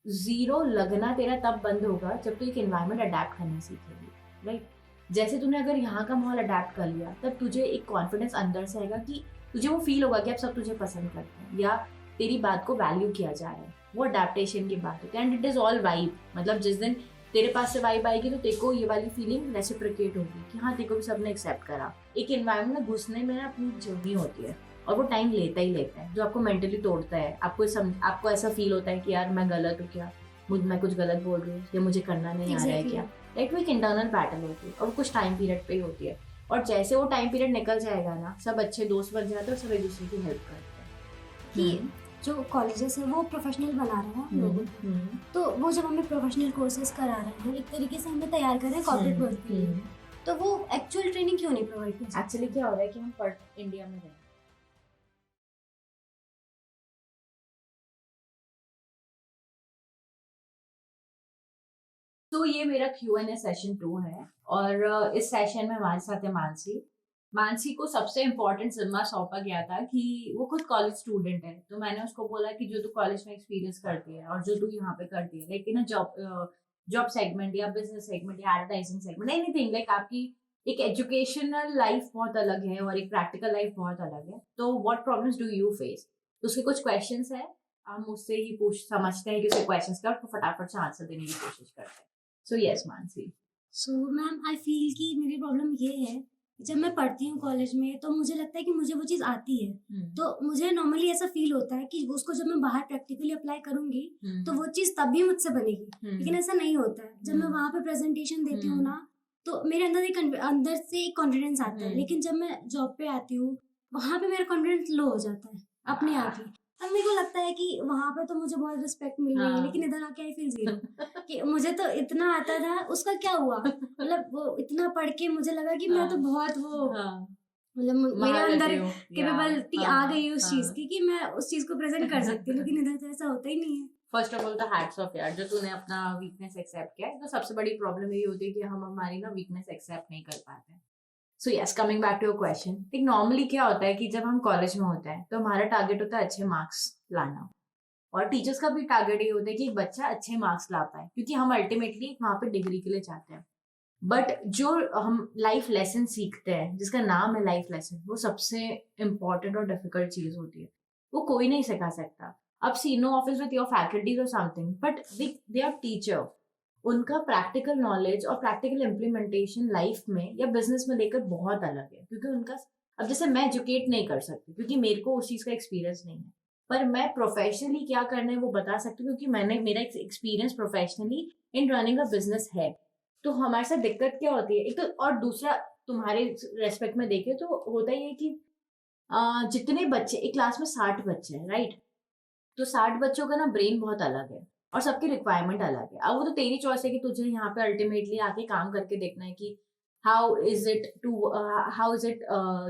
Zero लगना तेरा तब बंद होगा जब तू एक एनवायरनमेंट अडेप्ट करना सीखेगी, राइट? जैसे तूने अगर यहाँ का माहौल अडेप्ट कर लिया, तब तुझे एक कॉन्फिडेंस अंदर से आएगा कि तुझे वो फील होगा कि अब सब तुझे पसंद करते हैं या तेरी बात को वैल्यू किया जा रहा है। वो अडेप्टेशन की बात होती है, and it is all vibe. मतलब जिस दिन तेरे पास से वाइब आएगी तो तेरे को ये वाली फीलिंग रेसिप्रोकेट होगी कि हाँ, तेरे को भी सबने एक्सेप्ट करा। एक एनवायरनमेंट में घुसने में ना अपनी जर्नी होती है, और वो टाइम लेता ही लेता है, जो आपको मेंटली तोड़ता है। आपको ऐसा फील होता है कि यार मैं गलत हूँ क्या, मैं कुछ गलत बोल रही हूँ या मुझे करना नहीं आ रहा है क्या। लाइक वो एक इंटरनल बैटल होती है और कुछ टाइम पीरियड पे ही होती है। और जैसे वो टाइम पीरियड निकल जाएगा ना, सब अच्छे दोस्त बन जाते हैं और सब एक दूसरे की हेल्प करते हैं। कि जो कॉलेजेस है वो प्रोफेशनल बना रहे हैं हम लोगों को, तो वो जब हमें प्रोफेशनल कोर्सेज करा रहे हैं, एक तरीके से हमें तैयार कर रहे हैं कॉर्पोरेट वर्क के लिए, तो वो एक्चुअल ट्रेनिंग क्यों नहीं प्रोवाइड करते? एक्चुअली क्या हो रहा है कि हम इंडिया में रहे, तो ये मेरा Q&A सेशन 2 है और इस सेशन में हमारे साथ है मानसी। मानसी को सबसे इम्पोर्टेंट जिम्मा सौंपा गया था कि वो खुद कॉलेज स्टूडेंट है, तो मैंने उसको बोला कि जो तू कॉलेज में एक्सपीरियंस करती है और जो तू यहाँ पे करती है, लेकिन जॉब सेगमेंट या बिजनेस सेगमेंट या एडवर्टाइजिंग सेगमेंट, एनीथिंग, लाइक आपकी एक एजुकेशनल लाइफ बहुत अलग है और एक प्रैक्टिकल लाइफ बहुत अलग है। तो what problems do you face? तो उसके कुछ क्वेश्चंस है, हम उससे ही पूछ समझते हैं कि उसके क्वेश्चंस का, और फटाफट से आंसर देने की कोशिश करते हैं। So yes Mansi. So ma'am, I feel कि मेरी प्रॉब्लम ये है, जब मैं पढ़ती हूँ कॉलेज में तो मुझे लगता है कि मुझे वो चीज़ आती है, तो मुझे नॉर्मली ऐसा फील होता है कि उसको जब मैं बाहर प्रैक्टिकली अप्लाई करूंगी तो वो चीज़ तब भी मुझसे बनेगी, लेकिन ऐसा नहीं होता है। जब मैं वहाँ पे प्रेजेंटेशन देती हूँ ना, तो मेरे अंदर से एक कॉन्फिडेंस आता है, लेकिन जब मैं जॉब पे आती हूँ वहाँ पे मेरा कॉन्फिडेंस लो हो जाता है अपने आप ही। अब मेरे को लगता है कि वहाँ पे तो मुझे बहुत रिस्पेक्ट मिल रही है, लेकिन इधर आके आई फील जीरो कि मुझे तो इतना आता था, उसका क्या हुआ? मतलब वो इतना पढ़ के मुझे लगा कि मैं तो बहुत वो, मतलब मेरे अंदर कैपेबिलिटी आ गई उस चीज की कि मैं उस चीज को प्रेजेंट कर सकती हूँ, लेकिन इधर तो ऐसा होता ही नहीं है। फर्स्ट ऑफ ऑल तो हैट्स ऑफ यार, जो तूने अपना वीकनेस एक्सेप्ट किया है। तो सबसे बड़ी प्रॉब्लम यही होती है कि हम हमारी ना वीकनेस एक्सेप्ट नहीं कर पाते हैं। So yes, coming back to your question, ठीक, नॉर्मली क्या होता है कि जब हम कॉलेज में होते हैं तो हमारा टारगेट होता है अच्छे मार्क्स लाना, और टीचर्स का भी टारगेट ये होता है कि एक बच्चा अच्छे मार्क्स ला पाए, क्योंकि हम अल्टीमेटली वहां पे डिग्री के लिए चाहते हैं। बट जो हम लाइफ लेसन सीखते हैं, जिसका नाम है लाइफ लेसन, वो सबसे इम्पोर्टेंट और डिफिकल्ट चीज होती है। वो कोई नहीं सिखा सकता। अब see no office with your faculties और something, but they are teacher. उनका प्रैक्टिकल नॉलेज और प्रैक्टिकल इम्प्लीमेंटेशन लाइफ में या बिजनेस में लेकर बहुत अलग है, क्योंकि उनका, अब जैसे मैं एजुकेट नहीं कर सकती क्योंकि मेरे को उस चीज का एक्सपीरियंस नहीं है, पर मैं प्रोफेशनली क्या करना है वो बता सकती हूँ, क्योंकि मेरा experience professionally in running a business है। तो हमारे साथ दिक्कत क्या होती है, एक तो, और दूसरा, तुम्हारे रेस्पेक्ट में देखे तो होता ही है कि जितने बच्चे एक क्लास में 60 बच्चे हैं, राइट? तो 60 बच्चों का ना ब्रेन बहुत अलग है और सबकी रिक्वायरमेंट अलग है। अब वो तो तेरी चॉइस है कि तुझे यहाँ पे अल्टीमेटली आके काम करके देखना है कि how is it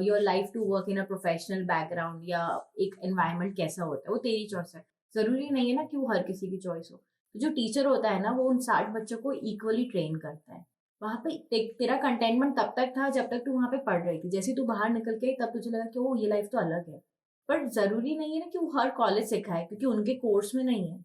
your life to work in a professional background, या एक एनवायरनमेंट कैसा होता है, वो तेरी चॉइस है। जरूरी नहीं है ना कि वो हर किसी की चॉइस हो। तो जो टीचर होता है ना, वो उन 60 बच्चों को इक्वली ट्रेन करता है। वहां पे तेरा कंटेनमेंट तब तक था जब तक तू वहां पे पढ़ रही थी। जैसे तू बाहर निकल के तब तुझे लगा कि वो ये लाइफ तो अलग है। पर जरूरी नहीं है ना कि वो हर कॉलेज सिखाए, क्योंकि उनके कोर्स में नहीं है,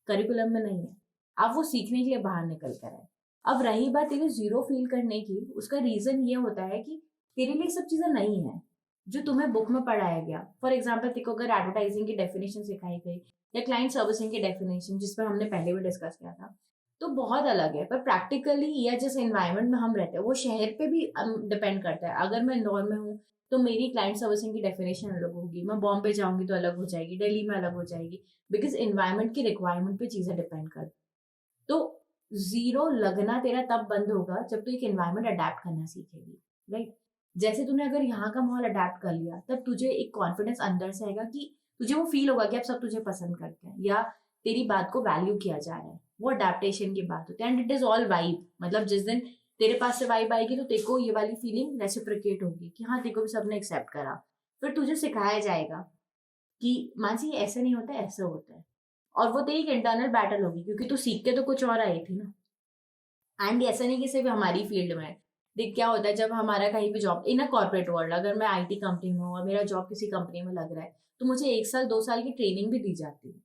करिकुलम में नहीं है। अब वो सीखने के लिए बाहर निकल कर आए। अब रही बात तेरे जीरो फील करने की, उसका रीजन ये होता है कि तेरे लिए सब चीजें नहीं है जो तुम्हें बुक में पढ़ाया गया। फॉर एग्जाम्पल, तेरे को अगर एडवर्टाइजिंग की डेफिनेशन सिखाई गई या क्लाइंट सर्विसिंग की डेफिनेशन, जिस पर हमने पहले भी डिस्कस किया था, तो बहुत अलग है। पर प्रैक्टिकली या जिस एनवायरमेंट में हम रहते हैं वो शहर पे भी डिपेंड करता है। अगर मैं इंदौर में हूँ तो मेरी क्लाइंट सर्विसिंग की डेफिनेशन अलग होगी, मैं बॉम्बे जाऊंगी तो अलग हो जाएगी, दिल्ली में अलग हो जाएगी, बिकॉज एनवायरमेंट की रिक्वायरमेंट पे चीजें डिपेंड करती। तो जीरो लगना तेरा तब बंद होगा जब तू एक एनवायरमेंट अडेप्ट करना सीखेगी, राइट? जैसे तूने अगर यहाँ का माहौल अडेप्ट कर लिया, तब तुझे एक कॉन्फिडेंस अंदर से आएगा कि तुझे वो फील होगा कि अब सब तुझे पसंद करते हैं या तेरी बात को वैल्यू किया जा रहा है। वो अडेप्टेशन की बात होती है, and it is all vibe. मतलब जिस दिन तेरे पास से वाइब आएगी तो तेरे को ये वाली फीलिंग रेसिप्रोकेट होगी कि हाँ, तेरे को भी सबने एक्सेप्ट करा। फिर तुझे सिखाया जाएगा कि मानसी ऐसा नहीं होता, ऐसा होता है। और वो तेरी एक इंटरनल बैटल होगी, क्योंकि तू सीख के तो कुछ और आई थी ना। एंड ऐसा नहीं कि सिर्फ हमारी फील्ड में। देख क्या होता है, जब हमारा कहीं पे job in a corporate world, अगर मैं आईटी कंपनी में हूँ और मेरा जॉब किसी कंपनी में लग रहा है, तो मुझे 1 साल 2 साल की ट्रेनिंग भी दी जाती है।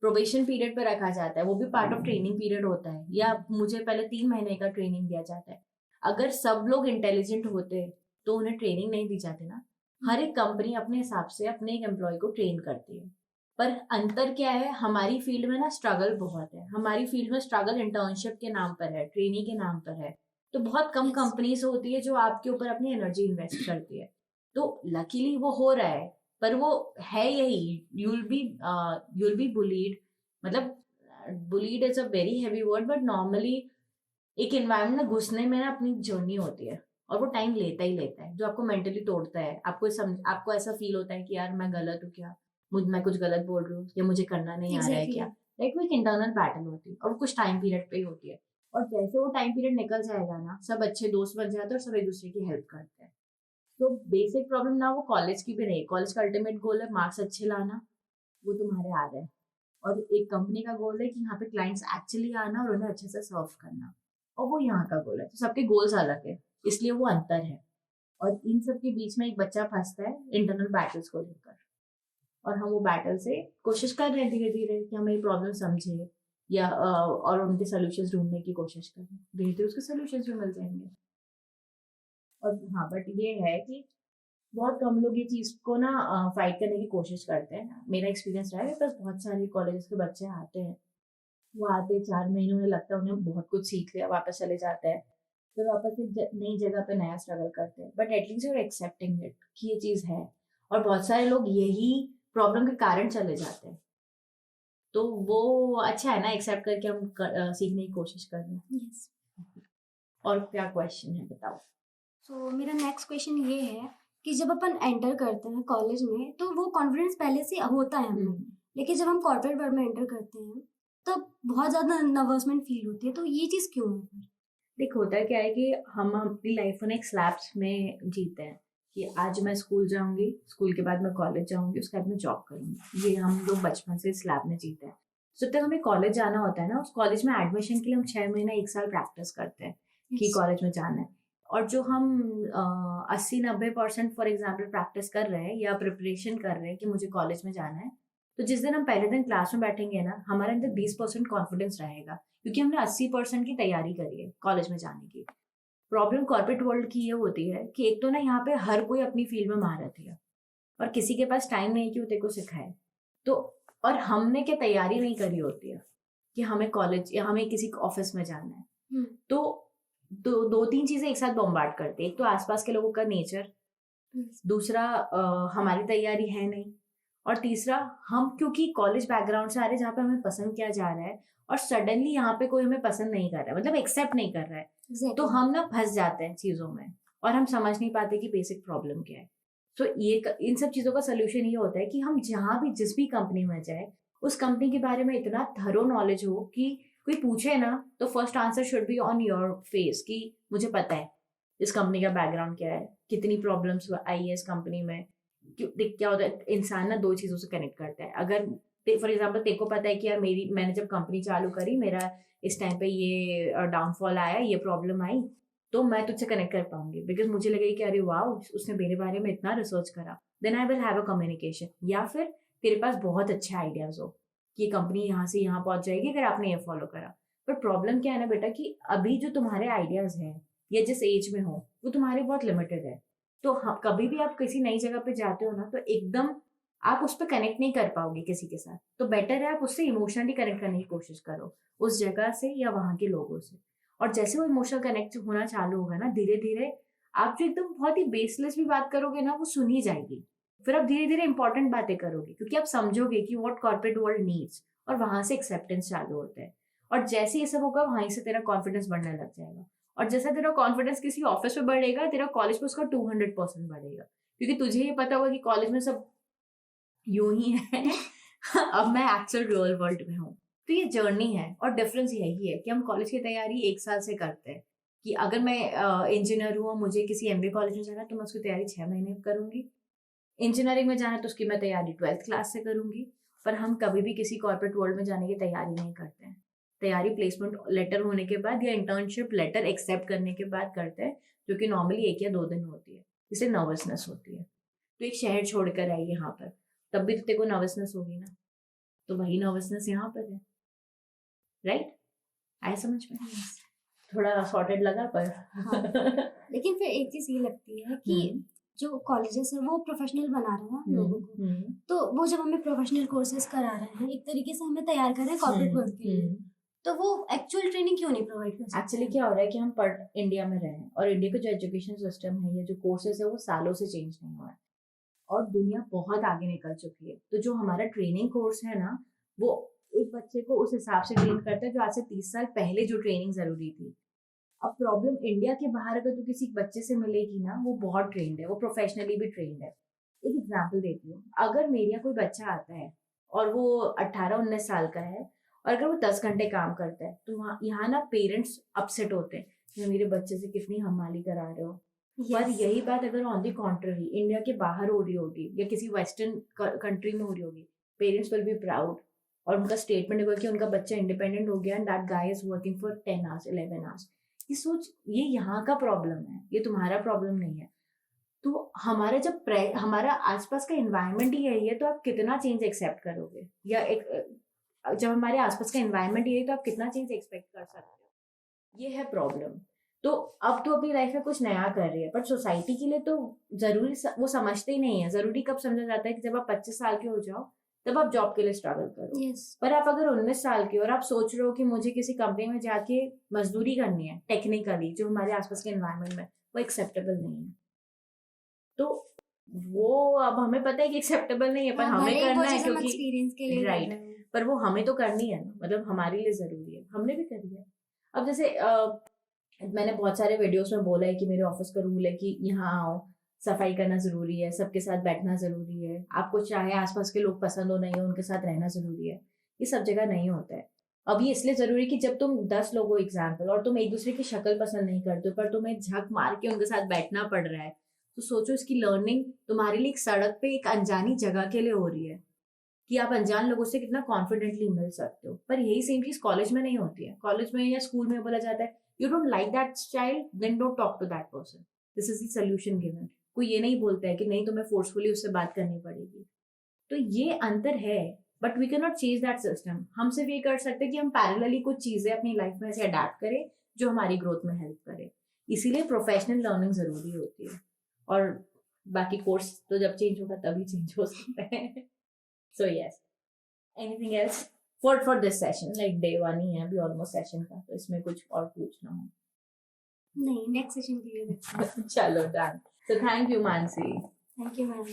प्रोबेशन पीरियड पर रखा जाता है, वो भी पार्ट ऑफ ट्रेनिंग पीरियड होता है, या मुझे पहले 3 महीने का ट्रेनिंग दिया जाता है। अगर सब लोग इंटेलिजेंट होते तो उन्हें ट्रेनिंग नहीं दी जाती ना। हर एक कंपनी अपने हिसाब से अपने एक एम्प्लॉय को ट्रेन करती है, पर अंतर क्या है, हमारी फील्ड में ना स्ट्रगल बहुत है। हमारी फील्ड में स्ट्रगल इंटर्नशिप के नाम पर है, ट्रेनिंग के नाम पर है। तो बहुत कम कंपनीज होती है जो आपके ऊपर अपनी एनर्जी इन्वेस्ट करती है। तो लकीली वो हो रहा है, पर वो है यही, यूल बी बुलीड। मतलब bullied is a very heavy word, but normally एक एनवायरमेंट में घुसने में ना अपनी जर्नी होती है, और वो टाइम लेता ही लेता है, जो आपको मेंटली तोड़ता है। आपको ऐसा फील होता है कि यार मैं गलत हूँ क्या, मैं कुछ गलत बोल रही हूँ, या मुझे करना नहीं आ रहा है क्या। वो एक इंटरनल बैटल होती है, और वो कुछ टाइम पीरियड पे ही होती है। और जैसे वो टाइम पीरियड निकल जाएगा ना, सब अच्छे दोस्त बन जाते हैं और सब एक दूसरे की हेल्प करते हैं। तो बेसिक प्रॉब्लम ना वो कॉलेज की भी नहीं। कॉलेज का अल्टीमेट गोल है मार्क्स अच्छे लाना, वो तुम्हारे आ रहे हैं। और एक कंपनी का गोल है कि यहाँ पे क्लाइंट्स एक्चुअली आना और उन्हें अच्छे से सर्व करना, और वो यहाँ का गोल है। तो सबके गोल्स अलग है, इसलिए वो अंतर है। और इन सब के बीच में एक बच्चा फंसता है इंटरनल बैटल्स को लेकर, और हम वो बैटल से कोशिश कर रहे हैं धीरे धीरे कि हम ये प्रॉब्लम समझे, या और उनके सोल्यूशंस ढूंढने की कोशिश करें। धीरे धीरे उसके सोल्यूशंस भी मिल जाएंगे। और हाँ, बट ये है कि बहुत कम लोग ये चीज को ना फाइट करने की कोशिश करते हैं। मेरा एक्सपीरियंस रहा है, मेरे पास बहुत सारे कॉलेजेस के बच्चे आते हैं, वो आते 4 महीने, उन्हें लगता है उन्हें बहुत कुछ सीख लिया, वापस चले जाते हैं, फिर वापस एक नई जगह पे नया स्ट्रगल करते हैं। But at least you're accepting it कि ये चीज है। और बहुत सारे लोग यही प्रॉब्लम के कारण चले जाते हैं, तो वो अच्छा है ना, एक्सेप्ट करके हम सीखने की कोशिश कर रहे हैं। यस। और क्या क्वेश्चन है बताओ। सो मेरा नेक्स्ट क्वेश्चन ये है कि जब अपन एंटर करते हैं कॉलेज में तो वो कॉन्फिडेंस पहले से होता है हमें, लेकिन जब हम कॉर्पोरेट वर्ल्ड में एंटर करते हैं तब बहुत ज्यादा नर्वसमेंट फील होती है। तो ये चीज क्यों है? देख, होता क्या है कि हम अपनी लाइफ में एक स्लैब्स में जीते हैं, कि आज मैं स्कूल जाऊंगी, स्कूल के बाद मैं कॉलेज जाऊंगी, उसके बाद मैं जॉब करूंगी। ये हम लोग बचपन से स्लैब में जीते हैं। जब तक हमें कॉलेज जाना होता है ना, उस कॉलेज में एडमिशन के लिए हम 6 महीना 1 साल प्रैक्टिस करते हैं कि कॉलेज में जाना है। और जो हम 80-90% फॉर एग्जाम्पल प्रैक्टिस कर रहे हैं या प्रिपरेशन कर रहे हैं कि मुझे कॉलेज में जाना है, तो जिस दिन हम पहले दिन क्लास में बैठेंगे ना, हमारे अंदर 20% कॉन्फिडेंस रहेगा, क्योंकि हमने 80% की तैयारी करी है कॉलेज में जाने की। प्रॉब्लम कॉर्पोरेट वर्ल्ड की ये होती है कि एक तो ना यहाँ पे हर कोई अपनी फील्ड में महारत है, और किसी के पास टाइम नहीं कि वो तेरे को सिखाए। तो और हमने क्या तैयारी नहीं करी होती है कि हमें कॉलेज या हमें किसी ऑफिस में जाना है। तो दो तीन चीजें एक साथ बॉम्बार्ड करते हैं। एक तो आसपास के लोगों का नेचर, दूसरा हमारी तैयारी है नहीं, और तीसरा हम क्योंकि कॉलेज बैकग्राउंड से आ रहे हैं जहाँ पे हमें पसंद किया जा रहा है, और सडनली यहाँ पे कोई हमें पसंद नहीं कर रहा है, मतलब एक्सेप्ट नहीं कर रहा है, तो हम ना फंस जाते हैं चीजों में, और हम समझ नहीं पाते कि बेसिक प्रॉब्लम क्या है। तो ये इन सब चीजों का सोल्यूशन ये होता है कि हम जहाँ भी जिस भी कंपनी में जाए, उस कंपनी के बारे में इतना थरो नॉलेज हो कि कोई पूछे ना तो first answer should be on your face, कि मुझे पता है इस कंपनी का बैकग्राउंड क्या है, कितनी प्रॉब्लम्स आई है इस कंपनी में। क्या होता है, इंसान ना 2 चीजों से कनेक्ट करता है। अगर फॉर एग्जाम्पल तेरे को पता है कि यार मैंने जब कंपनी चालू करी, मेरा इस टाइम पे ये डाउनफॉल आया, ये प्रॉब्लम आई, तो मैं तुझसे कनेक्ट कर पाऊंगी, बिकॉज मुझे लगेगा कि अरे वाह, उसने मेरे बारे में इतना रिसर्च करा, then I will have a communication. या फिर तेरे पास बहुत अच्छे आइडियाज हो कि ये कंपनी यहाँ से यहाँ पहुंच जाएगी अगर आपने ये फॉलो करा। पर प्रॉब्लम क्या है ना बेटा, कि अभी जो तुम्हारे आइडियाज हैं या जिस एज में हो, वो तुम्हारे बहुत लिमिटेड है। तो कभी भी आप किसी नई जगह पे जाते हो ना, तो एकदम आप उस पर कनेक्ट नहीं कर पाओगे किसी के साथ। तो बेटर है आप उससे इमोशनली कनेक्ट करने की कोशिश करो, उस जगह से या वहां के लोगों से। और जैसे वो इमोशनल कनेक्ट होना चालू होगा ना, धीरे धीरे आप जो एकदम बहुत ही बेसलेस भी बात करोगे ना, वो सुनी जाएगी। फिर आप धीरे धीरे इंपॉर्टेंट बातें करोगे, क्योंकि आप समझोगे कि व्हाट कॉर्पोरेट वर्ल्ड नीड्स, और वहां से एक्सेप्टेंस चालू होता है। और जैसे ये सब होगा, वहीं से तेरा कॉन्फिडेंस बढ़ने लग जाएगा। और जैसा तेरा कॉन्फिडेंस किसी ऑफिस में बढ़ेगा, तेरा कॉलेज में उसका 200% बढ़ेगा, क्योंकि तुझे ये पता होगा कि कॉलेज में सब यूं ही है। अब मैं एक्चुअल रियल वर्ल्ड में हूँ। तो ये जर्नी है, और डिफरेंस यही है कि हम कॉलेज की तैयारी 1 साल से करते हैं। कि अगर मैं इंजीनियर हूँ और मुझे किसी MBA कॉलेज में जाना है, तो मैं उसकी तैयारी 6 महीने करूंगी। इंजीनियरिंग में जाना है तो उसकी मैं तैयारी 12th क्लास से करूंगी। पर हम कभी भी किसी कॉर्पोरेट वर्ल्ड में जाने की तैयारी नहीं करते हैं। तैयारी प्लेसमेंट लेटर होने के बाद या इंटर्नशिप लेटर एक्सेप्ट करने के बाद करते हैं, जो कि नॉर्मली 1 या 2 दिन होती है। इसलिए नर्वसनेस होती है। तो एक शहर छोड़कर आई यहाँ पर, तब भी तो तेरे को नर्वसनेस होगी ना। तो वही नर्वसनेस यहाँ पर है, राइट? आया समझ में? थोड़ा सॉर्टेड लगा पर हाँ। लेकिन फिर एक चीज ये लगती है कि जो कॉलेजेस है वो प्रोफेशनल बना रहे हैं हम लोगों को, तो वो जब हमें प्रोफेशनल कोर्सेज करा रहे हैं, एक तरीके से हमें तैयार कर रहे हैं कॉर्पोरेट वर्ल्ड के लिए, तो वो एक्चुअल ट्रेनिंग क्यों नहीं प्रोवाइड कर सकते? एक्चुअली क्या हो रहा है कि हम इंडिया में रहे हैं और इंडिया का जो एजुकेशन सिस्टम है या जो कोर्सेज है वो सालों से चेंज नहीं हुआ है और दुनिया बहुत आगे निकल चुकी है। तो जो हमारा ट्रेनिंग कोर्स है ना, वो एक बच्चे को उस हिसाब से ट्रेन करता है जो आज से 30 साल पहले जो ट्रेनिंग जरूरी थी। अब प्रॉब्लम इंडिया के बाहर अगर तो किसी बच्चे से मिलेगी ना, वो बहुत ट्रेंड है, वो प्रोफेशनली भी ट्रेंड है। एक एग्जाम्पल देती हूँ, अगर मेरा कोई बच्चा आता है और वो 18-19 साल का है और अगर वो 10 घंटे काम करता है, तो वहाँ यहाँ ना पेरेंट्स अपसेट होते हैं कि मेरे बच्चे से कितनी हमाली करा रहे हो। पर यही बात अगर ऑन दी कॉन्ट्ररी इंडिया के बाहर हो रही होगी या किसी वेस्टर्न कंट्री में हो रही होगी, पेरेंट्स विल बी प्राउड और उनका स्टेटमेंट होगा कि उनका बच्चा इंडिपेंडेंट हो गया and that guy is working for 10 hours 11 hours. ये सोच, ये यहाँ का प्रॉब्लम है, ये तुम्हारा प्रॉब्लम नहीं है। तो हमारा जब हमारा आसपास का एनवायरनमेंट ही यही है, तो आप कितना चेंज एक्सेप्ट करोगे? या जब हमारे आसपास का एनवायरनमेंट यही है तो आप कितना चेंज एक्सपेक्ट कर सकते हो? ये है प्रॉब्लम। तो अब तो अपनी लाइफ में कुछ नया कर रही है, पर सोसाइटी के लिए तो जरूरी वो समझते ही नहीं है। जरूरी कब समझा जाता है कि जब आप 25 साल के हो जाओ तब आप जॉब के लिए स्ट्रगल करो। पर आप अगर 19 साल के और आप सोच रहे हो कि मुझे किसी कंपनी में जाके मजदूरी करनी है, टेक्निकली जो हमारे आसपास के एनवायरनमेंट में, वो एक्सेप्टेबल नहीं है। तो वो अब हमें पता है कि एक्सेप्टेबल नहीं है, पर हमें करना है क्योंकि एक्सपीरियंस के लिए राइट, पर वो हमें तो करनी है ना, मतलब हमारे लिए जरूरी है, हमने भी करी है। अब जैसे मैंने बहुत सारे वीडियोस में बोला है कि मेरे ऑफिस का रूल है कि यहाँ आओ, सफाई करना जरूरी है, सबके साथ बैठना जरूरी है, आपको चाहे आसपास के लोग पसंद हो नहीं हो उनके साथ रहना जरूरी है। ये सब जगह नहीं होता है। अब ये इसलिए जरूरी कि जब तुम 10 लोग हो एग्जाम्पल और तुम एक दूसरे की शक्ल पसंद नहीं करते हो, पर तुम्हें झक मार के उनके साथ बैठना पड़ रहा है, तो सोचो इसकी लर्निंग तुम्हारे लिए एक सड़क पे एक अनजानी जगह के लिए हो रही है कि आप अनजान लोगों से कितना कॉन्फिडेंटली मिल सकते हो। पर यही सेम चीज कॉलेज में नहीं होती है। कॉलेज में या स्कूल में बोला जाता है you don't like that child, then don't talk to that person, this is the solution given. कोई ये नहीं बोलता है कि नहीं तुम्हें फोर्सफुली उससे बात करनी पड़ेगी। तो ये अंतर है, but we can not change that system. हम सिर्फ ये कर सकते हैं कि हम पैरेलली कुछ चीजें अपनी लाइफ में ऐसे अडेप्ट करें जो हमारी ग्रोथ में हेल्प करे। इसीलिए प्रोफेशनल लर्निंग जरूरी होती है, और बाकी कोर्स तो जब चेंज होगा तभी चेंज हो सकता है। So yes, anything else for this session? Like day 1 ही है अभी ऑलमोस्ट सेशन का, तो इसमें कुछ और पूछना हो? नहीं, नेक्स्ट सेशन के लिए चलो done. So thank you Mansi. Thank you ma'am.